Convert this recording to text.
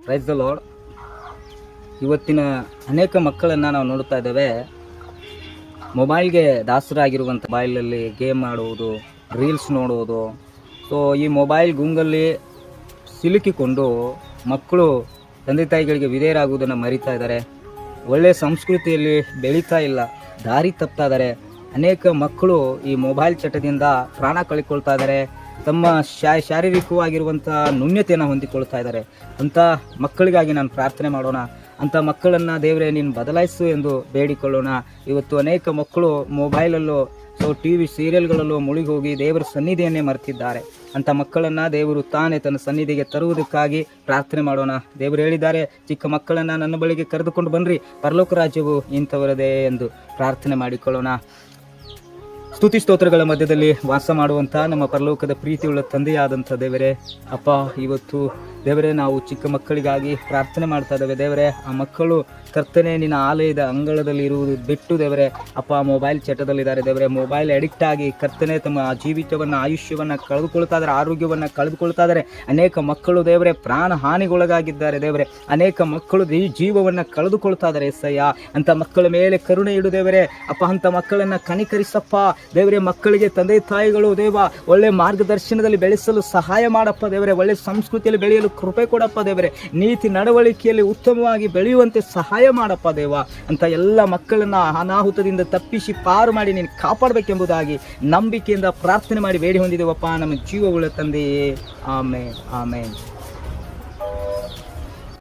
Praise the lord. ಇವತ್ತಿನ ಅನೇಕ ಮಕ್ಕಳನ್ನು ನಾವು ನೋಡ್ತಾ ಇದ್ದೇವೆ, ಮೊಬೈಲ್ಗೆ ದಾಸರಾಗಿರುವಂಥ ಮೊಬೈಲಲ್ಲಿ ಗೇಮ್ ಆಡುವುದು, ರೀಲ್ಸ್ ನೋಡುವುದು. ಸೊ ಈ ಮೊಬೈಲ್ ಗುಂಗಲ್ಲಿ ಸಿಲುಕಿಕೊಂಡು ಮಕ್ಕಳು ತಂದೆ ತಾಯಿಗಳಿಗೆ ವಿಧೇಯರಾಗುವುದನ್ನು ಮರಿತಾ ಇದ್ದಾರೆ. ಒಳ್ಳೆಯ ಸಂಸ್ಕೃತಿಯಲ್ಲಿ ಬೆಳೀತಾ ಇಲ್ಲ, ದಾರಿ ತಪ್ತಾ ಇದ್ದಾರೆ. ಅನೇಕ ಮಕ್ಕಳು ಈ ಮೊಬೈಲ್ ಚಟದಿಂದ ಪ್ರಾಣ ಕಳ್ಕೊಳ್ತಾ ಇದ್ದಾರೆ, ತಮ್ಮ ಶಾರೀರಿಕವಾಗಿರುವಂಥ ನ್ಯೂನ್ಯತೆಯನ್ನು ಹೊಂದಿಕೊಳ್ತಾ ಇದ್ದಾರೆ. ಅಂಥ ಮಕ್ಕಳಿಗಾಗಿ ನಾನು ಪ್ರಾರ್ಥನೆ ಮಾಡೋಣ. ಅಂಥ ಮಕ್ಕಳನ್ನು ದೇವರೇ ನೀನು ಬದಲಾಯಿಸು ಎಂದು ಬೇಡಿಕೊಳ್ಳೋಣ. ಇವತ್ತು ಅನೇಕ ಮಕ್ಕಳು ಮೊಬೈಲಲ್ಲೂ ಟಿ ವಿ ಸೀರಿಯಲ್ಗಳಲ್ಲೂ ಮುಳುಗಿ ಹೋಗಿ ದೇವರ ಸನ್ನಿಧಿಯನ್ನೇ ಮರೆತಿದ್ದಾರೆ. ಅಂಥ ಮಕ್ಕಳನ್ನು ದೇವರು ತಾನೇ ತನ್ನ ಸನ್ನಿಧಿಗೆ ತರುವುದಕ್ಕಾಗಿ ಪ್ರಾರ್ಥನೆ ಮಾಡೋಣ. ದೇವರು ಹೇಳಿದ್ದಾರೆ, ಚಿಕ್ಕ ಮಕ್ಕಳನ್ನು ನನ್ನ ಬಳಿಗೆ ಕರೆದುಕೊಂಡು ಬನ್ನಿರಿ, ಪರಲೋಕ ರಾಜ್ಯವು ಇಂಥವರದೇ ಎಂದು ಪ್ರಾರ್ಥನೆ ಮಾಡಿಕೊಳ್ಳೋಣ. ಸ್ತುತಿ ಸ್ತೋತ್ರಗಳ ಮಧ್ಯದಲ್ಲಿ ವಾಸ ಮಾಡುವಂಥ ನಮ್ಮ ಪರಲೋಕದ ಪ್ರೀತಿಯುಳ್ಳ ತಂದೆಯಾದಂಥ ದೇವರೇ, ಅಪ್ಪ, ಇವತ್ತು ದೇವರೇ ನಾವು ಚಿಕ್ಕ ಮಕ್ಕಳಿಗಾಗಿ ಪ್ರಾರ್ಥನೆ ಮಾಡ್ತಾ ಇದ್ದೇವೆ. ದೇವರೇ, ಆ ಮಕ್ಕಳು ಕರ್ತನೆ ನಿನ್ನ ಆಲಯದ ಅಂಗಳದಲ್ಲಿ ಇರುವುದು ಬಿಟ್ಟು ದೇವರೇ ಅಪ್ಪ ಮೊಬೈಲ್ ಚಟದಲ್ಲಿದ್ದಾರೆ. ದೇವರೇ, ಮೊಬೈಲ್ ಅಡಿಕ್ಟ್ ಆಗಿ ಕರ್ತನೆ ತಮ್ಮ ಜೀವಿತವನ್ನು, ಆಯುಷ್ಯವನ್ನು ಕಳೆದುಕೊಳ್ತಾ ಇದ್ದಾರೆ, ಆರೋಗ್ಯವನ್ನು ಕಳೆದುಕೊಳ್ತಾ ಇದ್ದಾರೆ. ಅನೇಕ ಮಕ್ಕಳು ದೇವರೇ ಪ್ರಾಣ ಹಾನಿಗೊಳಗಾಗಿದ್ದಾರೆ. ದೇವರೇ, ಅನೇಕ ಮಕ್ಕಳು ಜೀವವನ್ನು ಕಳೆದುಕೊಳ್ತಾ ಇದ್ದಾರೆ. ಎಸ್ಸಯ್ಯ, ಅಂಥ ಮಕ್ಕಳ ಮೇಲೆ ಕರುಣೆ ಇಡು ದೇವರೇ ಅಪ್ಪ. ಅಂಥ ಮಕ್ಕಳನ್ನು ಕನಿಕರಿಸಪ್ಪ ದೇವರೇ. ಮಕ್ಕಳಿಗೆ ತಂದೆ ತಾಯಿಗಳು ದೇವ ಒಳ್ಳೆ ಮಾರ್ಗದರ್ಶನದಲ್ಲಿ ಬೆಳೆಸಲು ಸಹಾಯ ಮಾಡಪ್ಪ ದೇವರೇ. ಒಳ್ಳೆ ಸಂಸ್ಕೃತಿಯಲ್ಲಿ ಬೆಳೆಯಲು ಕೃಪೆ ಕೊಡಪ್ಪ ದೇವರೇ. ನೀತಿ ನಡವಳಿಕೆಯಲ್ಲಿ ಉತ್ತಮವಾಗಿ ಬೆಳೆಯುವಂತೆ ಸಹಾಯ ಮಾಡಪ್ಪ ದೇವ. ಅಂತ ಎಲ್ಲ ಮಕ್ಕಳನ್ನ ಅನಾಹುತದಿಂದ ತಪ್ಪಿಸಿ ಪಾರು ಮಾಡಿ ನೀನು ಕಾಪಾಡಬೇಕೆಂಬುದಾಗಿ ನಂಬಿಕೆಯಿಂದ ಪ್ರಾರ್ಥನೆ ಮಾಡಿ ಬೇಡಿ ಹೊಂದಿದ್ದೇವಪ್ಪ ನಮ್ಮ ಜೀವವುಳ್ಳ ತಂದೆಯೇ. ಆಮೇನ್, ಆಮೇನ್.